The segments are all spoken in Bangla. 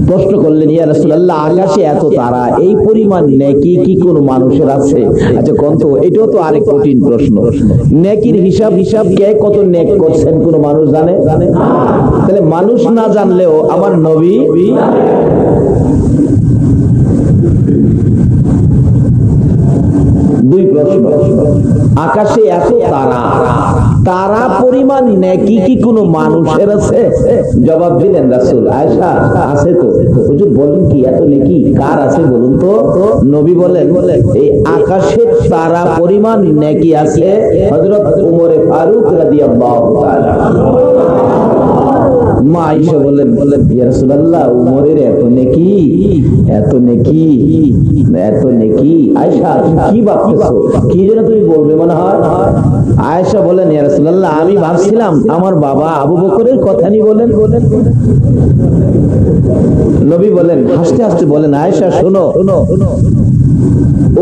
প্রশ্ন করলেন, ইয়া রাসূলুল্লাহ, আকাশে এত তারা, এই পরিমাণ নেকি কি কোন মানুষের আছে? আচ্ছা কন্ত, এটাও তো আরেক কঠিন প্রশ্ন। নেকির হিসাব কে কত নেক করছেন কোন মানুষ জানে? তাহলে মানুষ না জানলেও আমার নবী দুই প্রশ্ন, আকাশে এত তারা, তারা পরিমাণ নেকি কি কোনো মানুষের আছে? জবাব দিলেন রাসূল, আয়েশা আছে তো। হুজুর বলেন কি এত নেকি কার আছে বলুন তো? নবী বলেন, এই আকাশের তারা পরিমাণ নেকি আছে হযরত উমর ফারুক রাদিয়াল্লাহু তাআলা। মা আয়েশা বলেন, ইয়া রাসূলুল্লাহ, উমরের এত নেকি, এত নেকি, এত নেকি। আয়েশা কি ভাবতেছো, কি যেন তুমি বলবে মনে হয়? আয়েশা বলেন, ইয়া রাসূলুল্লাহ, আমি ভাবছিলাম আমার বাবা আবু বকরের কথা নি বলেন। নবী বলেন, হাসতে হাসতে বলেন, আয়েশা শোনো,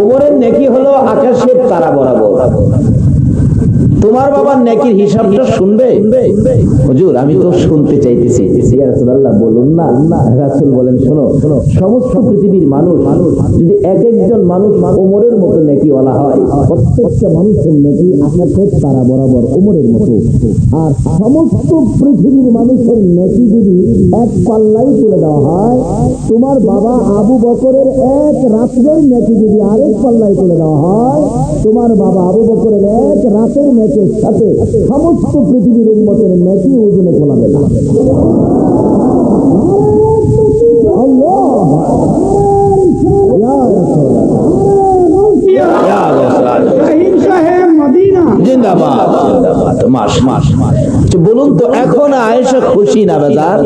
উমরের নেকি হলো আকাশের তারা বরাবর। তোমার বাবার নেকির হিসাবটা শুনবে? হুজুর আমি তো শুনতে চাইতেছি। ইয়া রাসূলুল্লাহ বলুন না। রাসূল বলেন, শোনো, সমস্ত পৃথিবীর মানুষ যদি এক একজন মানুষ ওমরের মতো নেকিওয়ালা হয়, প্রত্যেকটা মানুষের নেকি আকাশের তারা বরাবর ওমরের মতো। আর সমস্ত পৃথিবীর মানুষের নেকি যদি এক পাল্লাই তুলে দেওয়া হয়, তোমার বাবা আবু বকরের এক রাতের নেকি যদি আরেক পাল্লায় তুলে দেওয়া হয়, তোমার বাবা আবু বকরের এক রাতের নেকির সাথে সমস্ত পৃথিবীর উম্মতের নেকি ওজনে কোলাবে না। বলুন তো এখন আয়েশা খুশি না বেজার?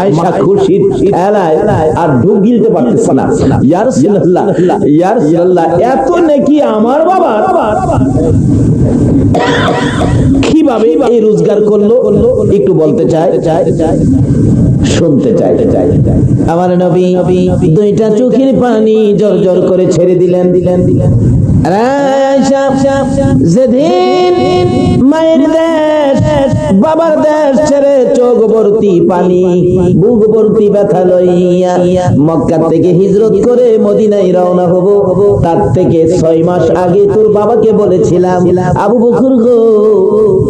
আয়েশা খুশির খেলায় আর ঢুক গিলতে পারতেছে না। ইয়া রাসূলুল্লাহ, ইয়া রাসূলুল্লাহ, এত নেকি আমার বাবা কিভাবে এই রোজগার করলো একটু বলতে চাই, শুনতে চাই। আমার নবী দুইটা চোখের পানি জোর জোর করে ছেড়ে দিলেন। যেদিন মায়ের দেশ বাবার দেশ ছেড়ে চোখ ভর্তি পানি, বুক ভর্তি ব্যথা লইয়া মক্কা থেকে হিজরত করে মদিনায় রওনা হব, তার থেকে 6 মাস আগে তোর বাবাকে বলেছিলাম, আবু বকর গো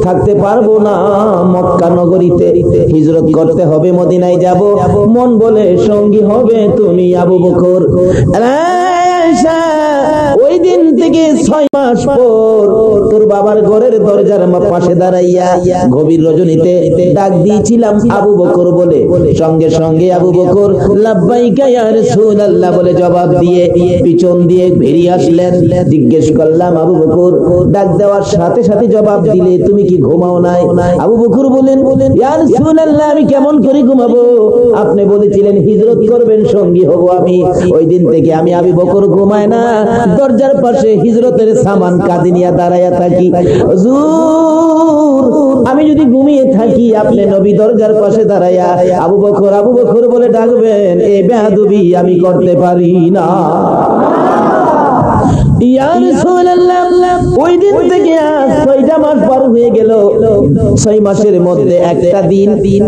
থাকতে পারবো না, মক্কা নগরীতে হিজরত করতে হবে, মদিনায় যাব, মন বলে সঙ্গী হবে তুমি আবু বকর। ওই দিন থেকে 6 মাস পর তোর বাবার ঘরের দরজার পাশে দাঁড়াইয়া গভীর রজনীতে ডাক দিয়েছিলাম আবু বকর বলে, সঙ্গে সঙ্গে আবু বকর লাব্বাইকা ইয়া রাসূলুল্লাহ বলে জবাব দিয়ে পিছন দিয়ে বেরিয়ে আসলেন। জিজ্ঞেস করলাম, আবু বকর ডাক দেওয়ার সাথে সাথে জবাব দিলে তুমি কি ঘুমাও নাই? আবু বকর বলেন, ইয়া রাসূলুল্লাহ, আমি কেমন করে ঘুমাবো? আপনি বলেছিলেন হিজরত করবেন, সঙ্গী হব আমি। ওই দিন থেকে আমি আবু বকর ঘুমায় না, দরজার পাশে হিজরতের সামান কাঁধে নিয়ে দাঁড়াইয়া থাকি। হুজুর আমি যদি ঘুমিয়ে থাকি, আপনি নবী দরজার পাশে দাঁড়াইয়া আবু বকর আবু বকর বলে ডাকবেন, এই বেয়াদবি আমি করতে পারি না। ইয়া রাসূলুল্লাহ, ওই দিন থেকে 6টা মাস পার হয়ে গেল। 6 মাসের মধ্যে একটা দিন পিঠ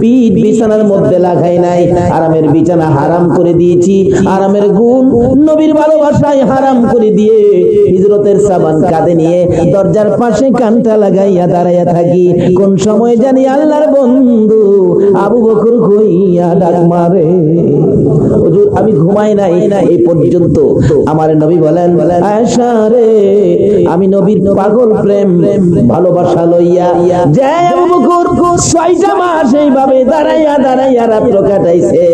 বিছানার মধ্যে লাগাই নাই। আরামের বিছানা হারাম করে দিয়েছি, আরামের গুণ নবীর ভালোবাসায় হারাম করে দিয়ে হিজরতের সামান কাঁধে নিয়ে দরজার পাশে কানটা লাগাইয়া দাঁড়াইয়া থাকি। কোন সময় জানি আল্লাহর বন্ধু আবু বকর কইয়া ডাক মারে। হুজুর আমি ঘুমাই নাই এই পর্যন্ত। আমার নবী বলেন, আয়েশা রে, আমি নবীর পাগল প্রেম ভালোবাসা লইয়া যে আবু বকর 6টা মাস এইভাবে দাঁড়াইয়া দাঁড়াইয়া রাত্র কাটাইছে,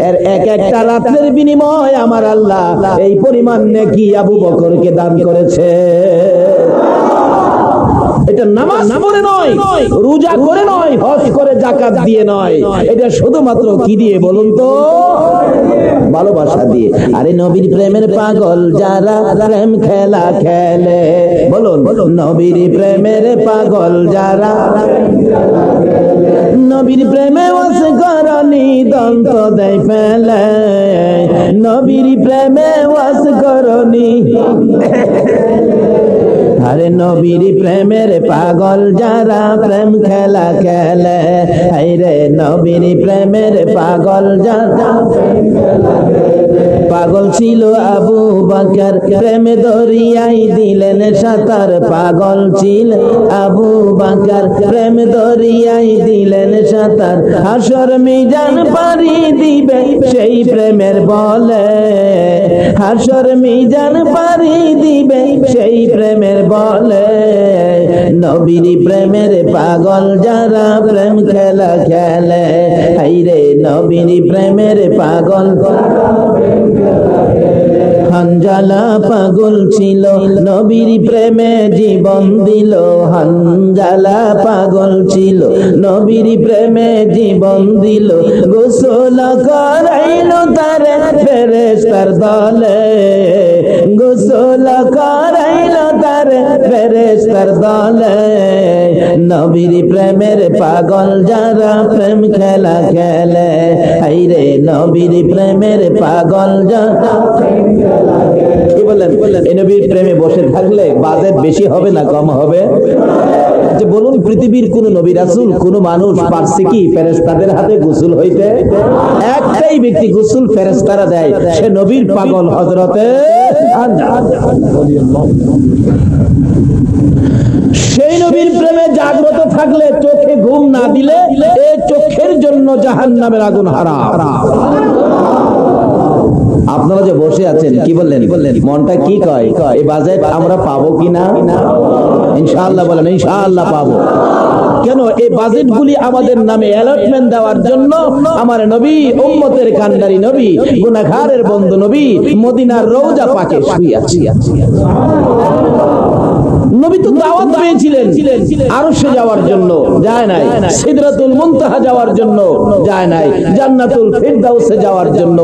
এর এক একটা রাতের বিনিময় আমার আল্লাহ এই পরিমাণ নেকি আবু বকরকে দান করেছে। এটা নামাজ পড়ে নয়, রোজা করে নয়, হজ করে, যাকাত দিয়ে নয়, এটা শুধুমাত্র কি দিয়ে বলুন তো? ভালোবাসা দিয়ে। আরে নবীর প্রেমের পাগল যারা প্রেম খেলা খেলে, বলুন নবীর প্রেমের পাগল যারা, নবীর প্রেমে ওয়াস করনি দন্ত দেয় ফেলে, নবীর প্রেমে ওয়াস করনি আরে নবীর প্রেমের পাগল যারা প্রেম খেলা খেলে, হায়রে নবীর প্রেমের পাগল যারা পাগল ছিল আবু বকর প্রেমে দরিয়ায় দিলেন সাঁতার, পাগল ছিল আবু বকর প্রেম দরিয়ায় দিলেন সাঁতার, হাসর মিজান পারি দিবে সেই প্রেমের বলে, হাসর মিজান পারি দিবে সেই প্রেমের বলে, নবীর প্রেমের পাগল যারা প্রেম খেলা খেলে, হায়রে নবীর প্রেমের পাগল। হানজালা পাগল ছিল নবীর প্রেমে জীবন দিল, হানজালা পাগল ছিল নবীর প্রেমে জীবন দিল, গোসল করাইল তারে ফেরেশতার দলে, গোসল করাইল তারে ফেরেশতার দলে, নবীর প্রেমের পাগল যারা প্রেম খেলা খেলে, হায়রে নবীর প্রেমের পাগল যারা। কি বলেন? এই নবীর প্রেমে বসে থাকলে বাজেট বেশি হবে না কম হবে? যে বলুন, পৃথিবীর কোন নবী রাসূল কোন মানুষ পারছে কি ফেরেশতাদের হাতে গোসল হইতে? একটাই ব্যক্তি গোসল ফেরেশতারা দেয়, সে নবীর পাগল হযরতে সেই নবীর প্রেমে জাগ্রত থাকলে, চোখে ঘুম না দিলে এই চোখের জন্য জাহান্নামের আগুন হারাম। আপনারা যে বসে আছেন কি বললেন? মনটা কি কয়? এই বাজেট আমরা পাবো কিনা? ইনশাআল্লাহ বলেন, ইনশাআল্লাহ পাবো। কেন? এই বাজেটগুলি আমাদের নামে অ্যালটমেন্ট দেওয়ার জন্য আমার নবী, উম্মতের কান্ডারি নবী, গুনাহগারের বন্ধু নবী মদিনার রওজা পাকে শুয়ে আছে। নবী তো দাওয়াত পেয়েছিলেন আরশে যাওয়ার জন্য, যায় নাই। সিদরাতুল মুনতাহা যাওয়ার জন্য যায় নাই। জান্নাতুল ফিরদাউসে যাওয়ার জন্য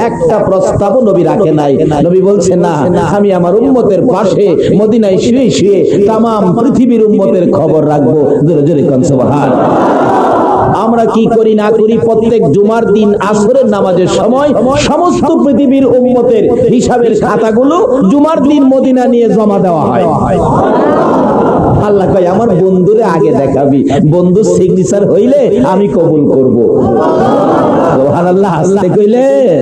একটা প্রস্তাবও নবী রাখে নাই। নবী বলছেন, না, আমি আমার উম্মতের পাশে মদিনায় শুয়ে শুয়ে তামাম পৃথিবীর উম্মতের খবর রাখবো। জোরে জোরে কোন সুবহানাল্লাহ। আমরা কি করি না করি, প্রত্যেক জুমার দিন আসরের নামাজের সময় সমস্ত পৃথিবীর উম্মতের হিসাবের খাতাগুলো জুমার দিন মদিনা নিয়ে জমা দেওয়া হয়। আল্লাহ কয়, আমার বন্ধুরে আগে দেখাবি, বন্ধু সিগনেচার হইলে আমি কবুল করব। সুবহানাল্লাহ। হাসতে কইলেন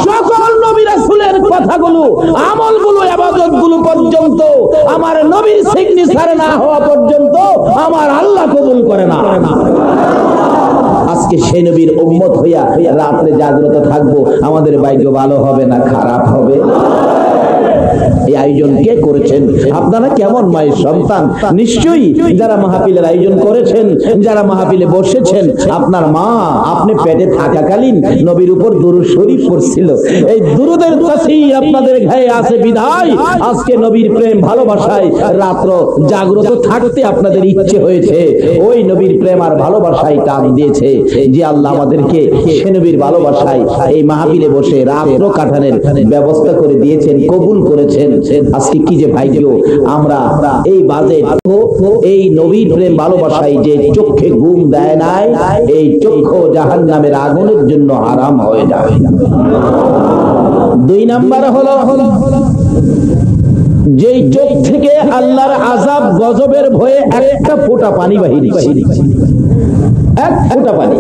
সকল নবী রাসূলের কথাগুলো, আমলগুলো, ইবাদতগুলো পর্যন্ত আমার নবীর সিগনেচার না হওয়া পর্যন্ত আমার আল্লাহ কবুল করে না। আজকে সেই নবীর উম্মত হইয়া রাতে জাগ্রত থাকবো, আমাদের ভাগ্য ভালো হবে না খারাপ হবে? এই আয়োজন কে করেছেন? আপনারা কেমন মায়ের সন্তান? নিশ্চয়ই যারা মাহফিলের আয়োজন করেছেন, যারা মাহফিলে বসেছেন, আপনার মা আপনি পেটে থাকাকালীন নবীর উপর দুরূদ শরীফ পড়ছিল। এই দুরূদের তাসির আপনাদের গায়ে আছে বিধায় আজকে নবীর প্রেম ভালোবাসায় রাত্র জাগ্রত থাকতে আপনাদের ইচ্ছে হয়েছে। ওই নবীর প্রেম আর ভালোবাসায় টান দিয়েছে যে আল্লাহ আমাদেরকে সে নবীর ভালোবাসায় এই মাহফিলে বসে রাত্র কাটানোর ব্যবস্থা করে দিয়েছেন, কবুল করেছেন। আজকে কি যে ভাগ্য আমরা এই বাজেট, এই নবীর প্রেম ভালোবাসায় যে চোখে ঘুম দেয় নাই, এই চক্ষু জাহান্নামের আগুনের জন্য হারাম হয়ে যায়। 2 নাম্বার হলো যেই চোখ থেকে আল্লাহর আযাব গজবের ভয়ে একটা ফোঁটা পানি বাহির, এক ফোঁটা পানি।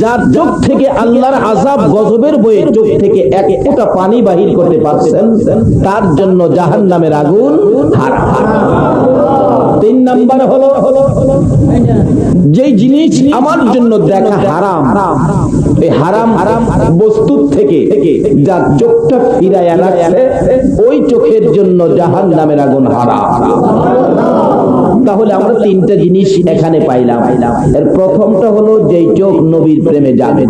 যার চোখ থেকে আল্লাহর আযাব গজবের ভয়ে চোখ থেকে এক ফোঁটা পানি বাহির করতে পারছেন, তার জন্য জাহান্নামের আগুন হারাম। 3 নাম্বার হলো যেই জিনিস আমার জন্য দেখা হারাম, এই হারাম বস্তুর থেকে যার চোখটা ফিরায় রাখছে, ওই চোখের জন্য জাহান্নামের আগুন হারাম। তাহলে আমরা 3টা জিনিস এখানে পাইলাম। এর প্রথমটা হলো যেই চোখ নবীর প্রেমে যাবে।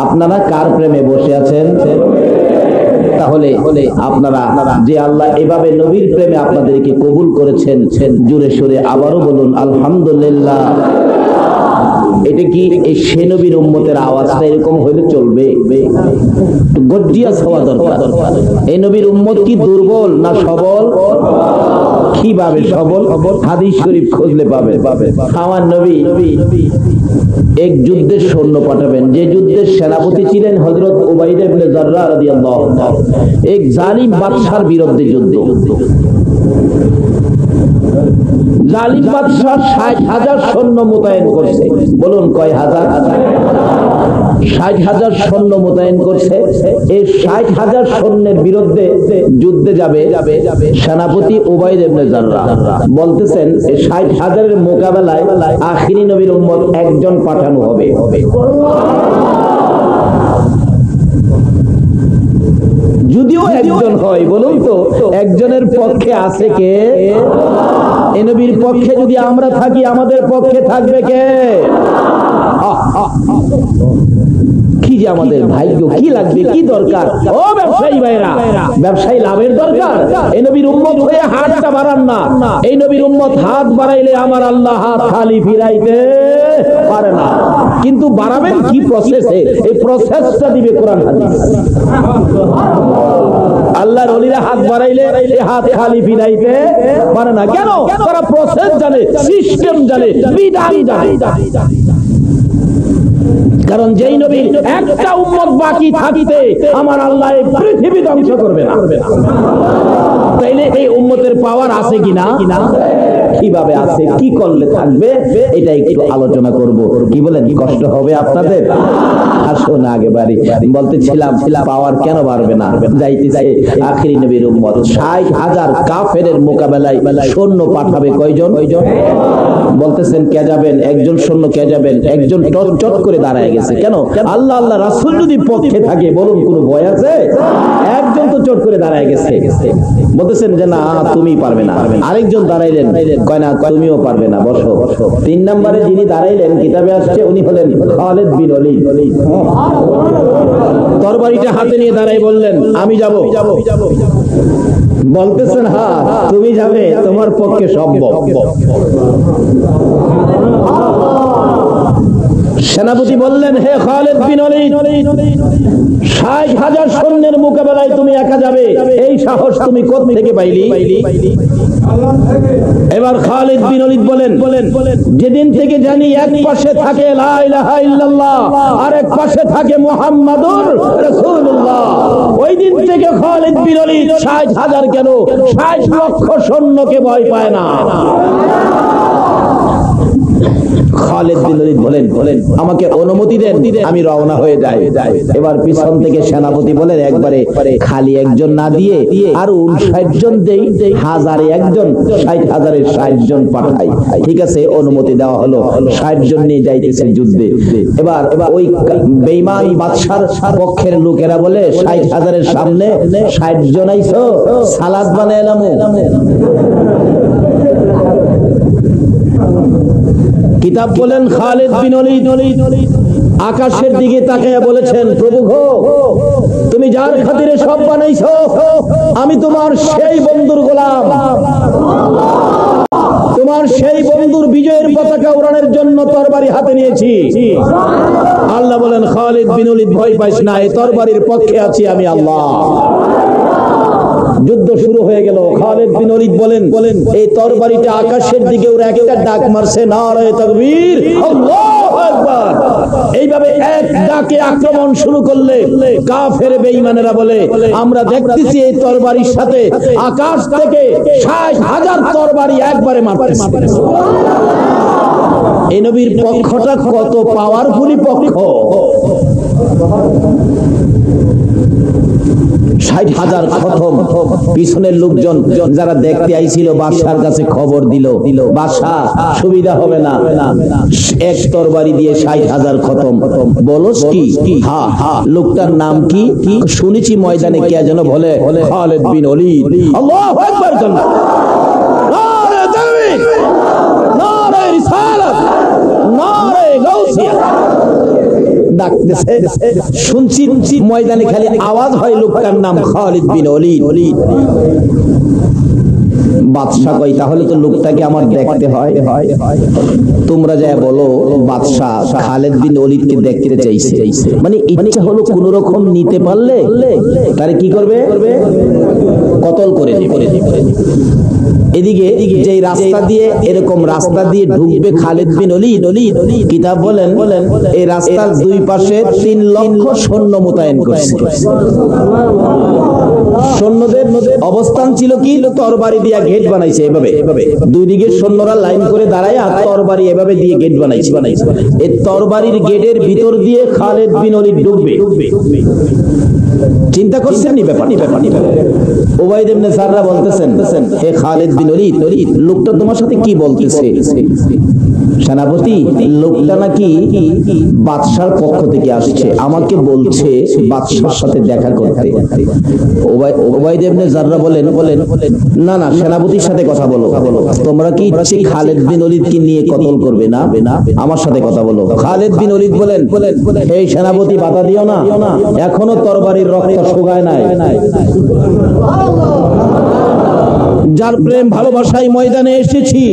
আপনারা কার প্রেমে বসে আছেন? তাহলে আপনারা যে আল্লাহ এভাবে নবীর প্রেমে আপনাদেরকে কবুল করেছেন, জোরে সোরে আবারও বলুন আলহামদুলিল্লাহ। এটা কি এই সে নবীর উম্মতের আওয়াজটা এরকম হইলে চলবে? গর্জিয়াস হওয়া দরকার। এই নবীর উম্মত কি দুর্বল না সবল? কিভাবে সবল? হাদিস শরীফ খুঁজলে পাবে। আমার নবী এক যুদ্ধের সৈন্য পাঠাবেন, যে যুদ্ধের সেনাপতি ছিলেন হযরত উবাইদা ইবনে জাররাহ রাদিয়াল্লাহু তাআলা। এক জালিম বাদশার বিরুদ্ধে যুদ্ধ। জালিম বাদশা ৬০,০০০ সৈন্য মোতায়েন করছে। বলুন কয় হাজার? ৬০,০০০ সৈন্য মোতায়েন করছে। এই ৬০,০০০ সৈন্যের বিরুদ্ধে যুদ্ধে যাবে সেনাপতি উবাইদা ইবনে জাররাহ। বলতেছেন এই ৬০,০০০ এর মোকাবেলায় আখিরি নবীর উম্মত একজন পাঠানো হবে। যদিও একজন হয়, বলুন তো একজনের পক্ষে আছে কে? এই নবীর পক্ষে যদি আমরা থাকি, আমাদের পক্ষে থাকবে কে? কি যে আমাদের ভাগ্য, কি লাগবে, কি দরকার? ও ব্যবসায়ী ভাইরা, ব্যবসায়ী লাভের দরকার। এই নবীর উম্মত হয়ে হাতটা বাড়ান না। এই নবীর উম্মত হাত বাড়াইলে আমার আল্লাহ হাত খালি ফিরাইতে পারে না। কিন্তু বাড়াবেন কি প্রসেসে? এই প্রসেসটা দিবে কোরআন হাদিস। আল্লাহর ওলিরা হাত বাড়াইলে এই হাত খালি ফিরাইতে পারে না। কেন? তারা প্রসেস জানে, সিস্টেম জানে, বিধান জানে। কারণ যেই নবীর একটা উম্মত বাকি থাকিতে আমার আল্লাহ এই পৃথিবী ধ্বংস করবে না। তাইলে এই উম্মতের পাওয়ার আছে কিনা? কিভাবে আছে, কি করলে থাকবে, এটা একটু আলোচনা করব। কি বলেন? কষ্ট হবে আপনাদের? আসুন আগে বাড়ি। বলতেছিলাম পাওয়ার কেন বাড়বে না? যাইতেছে আখিরি নবীর উম্মত ৬০,০০০ কাফেরের মোকাবেলায় সৈন্য পাঠাবে কয়জন? বলতেছেন কে যাবেন? একজন সৈন্য কে যাবেন? একজন টট করে দাঁড়ায় গেছে। কেন? আল্লাহ রাসূল যদি পক্ষে থাকে, বলুন কোন ভয় আছে? একজন তো চট করে দাঁড়ায় গেছে। বলতেছেন যে না তুমি পারবে না। আরেকজন দাঁড়াইলেন, কয় না তুমিও পারবে না, বসো। ৩ নম্বরে যিনি দাঁড়াইলেন কিতাবে আসছে উনি হলেন খালিদ বিন ওলীদ। তরবারিটা হাতে নিয়ে দাঁড়াই বললেন আমি যাব। বলতেছেন হ্যাঁ তুমি যাবে, তোমার পক্ষে সম্ভব। সেনাপতি বললেন হে খালিদ বিন ওলীদ, ৬০,০০০ সৈন্যের মোকাবেলায় তুমি একা যাবে, এই সাহস তুমি কোথা থেকে পাইলি? এবার খালিদ বিন ওলীদ বলেন যেদিন থেকে জানি এক পাশে থাকে লা ইলাহা ইল্লাল্লাহ আর এক পাশে থাকে মুহাম্মাদুর রাসূলুল্লাহ, ওই দিন থেকে খালিদ বিন ওলীদ ৬০,০০০ কেন ৬০ লক্ষ সৈন্যকে ভয় পায় না। খালিদ বিন ওলীদ বলেন আমাকে অনুমতি দেন, আমি রওনা হয়ে যাই। এবার পিছন থেকে সেনাপতি বলেন একবারে খালি একজন না দিয়ে আর 59 জন দেই, হাজারে একজন, ৬০,০০০-এর ৬০ জন পাঠাই। ঠিক আছে, অনুমতি দেওয়া হলো। ৬০ জন নিয়ে যাইতেছে যুদ্ধে। এবার ওই বেঈমান বাদশার পক্ষের লোকেরা বলে ৬০,০০০-এর সামনে ৬০ জন আইছো, সালাদ বানাইলাম। কিতাব বলেন খালিদ বিন ওলীদ আকাশের দিকে তাকিয়ে বলেছেন প্রভু গো, তুমি যার খাতিরে সব বানাইছো, আমি তোমার সেই বন্ধুর গোলাম, তোমার সেই বন্ধুর বিজয়ের পতাকা উড়ানোর জন্য তরবারি হাতে নিয়েছি। আল্লাহ বলেন খালিদ বিন ওলীদ ভয় পাইস না, এই তরবারির পক্ষে আছি আমি আল্লাহ। যুদ্ধ শুরু হয়ে গেল। খালিদ বিন ওলীদ বলেন এই তরবারিটা আকাশের দিকে ওরা একটা ডাক মারছে, নারায়ে তাকবীর, আল্লাহু আকবার। এইভাবে এক ডাকে আক্রমণ শুরু করলে কাফের বেঈমানেরা বলে আমরা দেখতেছি এই তরবারির সাথে আকাশ থেকে ৬০,০০০ তরবারি একবারে মারতেছে। এই নবীর পক্ষটা কত পাওয়ারফুলি পক্ষ। ৬০,০০০ খতম। পিছনের লোকজন যারা দেখতে আইছিল বাদশার কাছে খবর দিল, বাদশা সুবিধা হবে না, এক তরবারি দিয়ে ৬০,০০০ খতম। বলস কি? হ্যাঁ। লোকটার নাম কি? শুনেছি ময়দানে কে যেন বলে খালিদ বিন ওলীদ। আল্লাহু আকবার। নারে তাকবীর, নারে রিসালাত, নারে গাউসিয়া। ডাকতেছে, শুনছি ময়দানে খালি আওয়াজ হয়, লোকটার নাম খালিদ বিন ওলীদ। বাদশা কই তাহলে তো লোকটাকে আমার দেখতে হয়। তোমরা যা বলো বাদশা খালিদ বিন ওলীদকে দেখতে চাইছে, মানে ইচ্ছা হলো কোন রকম নিতে পারলে তারে কি করবে? কতল করে দিবে। এদিকে যেই রাস্তা দিয়ে এরকম রাস্তা দিয়ে ঢুকবে খালিদ বিন ওলীদ, কিতাব বলেন এই রাস্তার দুই পাশে 3 লক্ষ সৈন্য মোতায়েন করছে। সৈন্যদের অবস্থান ছিল কি, তরবারি দিয়ে গেট বানাইছে এভাবে, দুই দিকে সৈন্যরা লাইন করে দাঁড়ায় আর তরবারি এভাবে দিয়ে গেট বানাইছে। এই তরবারির গেটের ভিতর দিয়ে খালিদ বিন ওলীদ ঢুকবে। চিন্তা করছেন নি ব্যাপার? উবাইদ ইবনে জাররা বলতেছেন, হে খালিদ বিন ওলীদ, লোকটা তোমার সাথে কি বলতেছে? সেনাপতি, লোকটা নাকি বাদশার পক্ষ থেকে আসছে, আমাকে বলছে বাদশার সাথে দেখা করতে। উবাইদ ইবনে জাররা বলেন, না না, সেনাপতির সাথে কথা বলো। তোমরা কি খালিদ বিন ওলীদকে নিয়ে কতল করবে? না, আমার সাথে কথা বলো। খালিদ বিন ওলীদ বলেন, এই সেনাপতি বাধা দিও না, এখনো তরবারির রক্ত শুকায় নাই। যার প্রেম ভালোবাসায় ময়দানে এসেছি,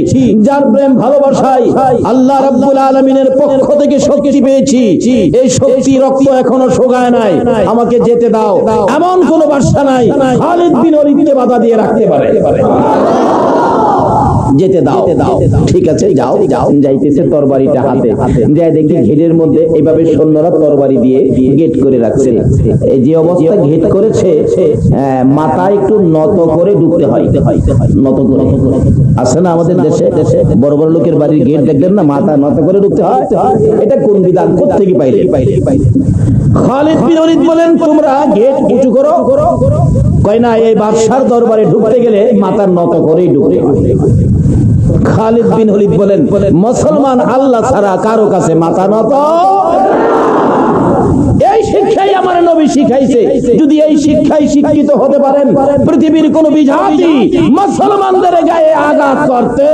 যার প্রেম ভালোবাসায় আল্লাহ রাব্বুল আলামিনের পক্ষ থেকে শক্তি পেয়েছি, এই শক্তি রক্ত এখনো শুকায় নাই, আমাকে যেতে দাও। এমন কোন বাদশা নাই খালিদ বিন ওলীদকে বাধা দিয়ে রাখতে পারে। যেতে দাও। ঠিক আছে, যাও। যাইতেছে তরবারিটা হাতে, যাই দেখি গেটের মধ্যে এইভাবে সৈন্যরা তরবারি দিয়ে গেট করে রাখছে। এই যে অবস্থা গেট করেছে, মাথা একটু নত করে ঢুকতে হয়, নত করে। আছে না আমাদের দেশে বড় বড় লোকের বাড়ির গেট দেখলেন না, মাথা নত করে ঢুকতে হয়। এটা কোন বিধান, কোত্থেকে পাইলে? খালিদ বিন ওলীদ বলেন, তোমরা গেট উঁচু করো। কয় না, এই বাদশার দরবারে ঢুকতে গেলে মাথা নত করেই ঢুকতে হয়। খালিদ বিন ওলীদ বলেন, মুসলমান আল্লাহ ছাড়া কারো কাছে মাথা নত। এই শিক্ষাই আমার নবী শিখাইছে। যদি এই শিক্ষায় শিক্ষিত হতে পারেন, পৃথিবীর কোন বিজাতি মুসলমানদের গায়ে আঘাত করতে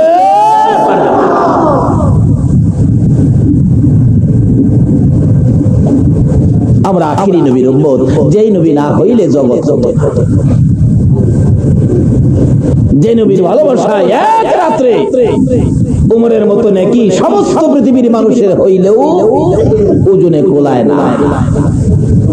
পারে না। আমরা আখিরি নবীর উম্মত, যেই নবী না হইলে জগৎ। যে নবীর ভালোবাসায় এক রাত্রে উমরের মতো নাকি সমস্ত পৃথিবীর মানুষের হইলেও ওজনে কোলায় না।